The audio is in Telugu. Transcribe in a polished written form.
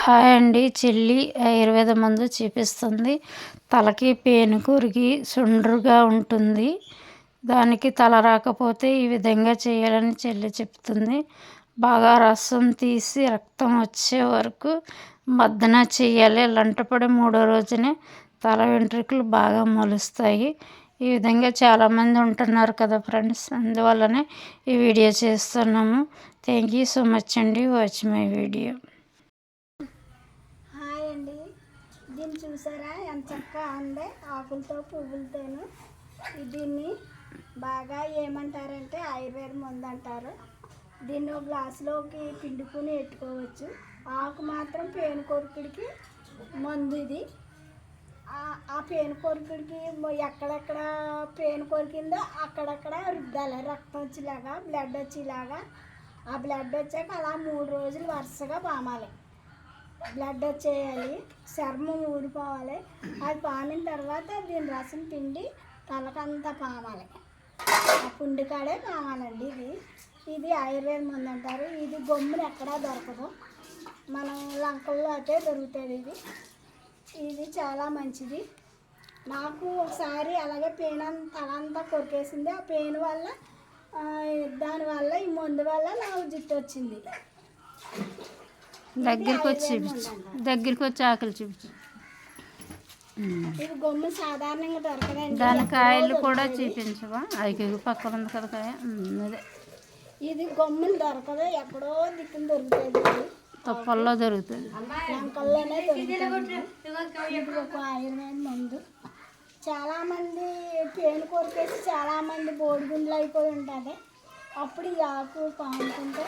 హాయ్ అండి. చెల్లి ఆయుర్వేద మందు చూపిస్తుంది. తలకి పేను కొరికి సుండ్రుగా ఉంటుంది. దానికి తల రాకపోతే ఈ విధంగా చేయాలని చెల్లి చెప్తుంది. బాగా రసం తీసి రక్తం వచ్చే వరకు మర్దన చేయాలి. లంటపడి 3వ రోజునే తల వెంట్రుకలు బాగా మొలుస్తాయి. ఈ విధంగా చాలామంది ఉంటున్నారు కదా ఫ్రెండ్స్, అందువల్లనే ఈ వీడియో చేస్తున్నాము. థ్యాంక్ యూ సో మచ్ అండి. Watch my video. హాయ్ అండి. దీన్ని చూసారా ఎంత చక్కగా ఉందే, ఆకులతో పువ్వులతోను. దీన్ని బాగా ఏమంటారంటే ఆయుర్వేద మందు అంటారు. దీన్ని ఒక గ్లాసులోకి పిండుకుని పెట్టుకోవచ్చు. ఆకు మాత్రం పేను కొరుకుడికి మందు ఇది. ఆ పేను కొరుకుడికి ఎక్కడెక్కడ పేను కొరికిందో అక్కడక్కడ రుద్దాలి, రక్తం వచ్చేలాగా, బ్లడ్ వచ్చేలాగా. ఆ బ్లడ్ వచ్చాక అలా 3 రోజులు వరుసగా పామాలి. బ్లడ్ వచ్చేయాలి, చర్మం ఊడిపోవాలి. అది పామిన తర్వాత దీని రసం పిండి తలకంతా పామాలి. ఆ పుండి కాడే పామాలండి. ఇది ఆయుర్వేద మందు అంటారు. ఇది గమ్మున ఎక్కడా దొరకదు, మనం లంకల్లో అయితే దొరుకుతుంది. ఇది చాలా మంచిది. నాకు ఒకసారి అలాగే తలంతా కొరికేసింది. ఆ పెయిన్ వల్ల, దానివల్ల ఈ మందు వల్ల నాకు జుట్టు వచ్చింది. దగ్గరికి వచ్చి ఆకలి చూపించు. ఇది గమ్ము సాధారణంగా దొరకదండి. దాని కాయలు కూడా చూపించవా? అది పక్కన ఉంది కదా కాయ. అదే ఇది గమ్ములు దొరకదు, ఎక్కడో దిక్కున దొరుకుతుంది. తొప్పల్లో దొరుకుతుంది, లంకల్లోనే దొరుకుతుంది. ఇది ఒక ఆయుర్వేద మందు. చాలామంది పేను కొరికేసి చాలామంది బోడిగుండ్లు అయిపోయి ఉంటుంది. అప్పుడు ఈ ఆకు పాముకుంటే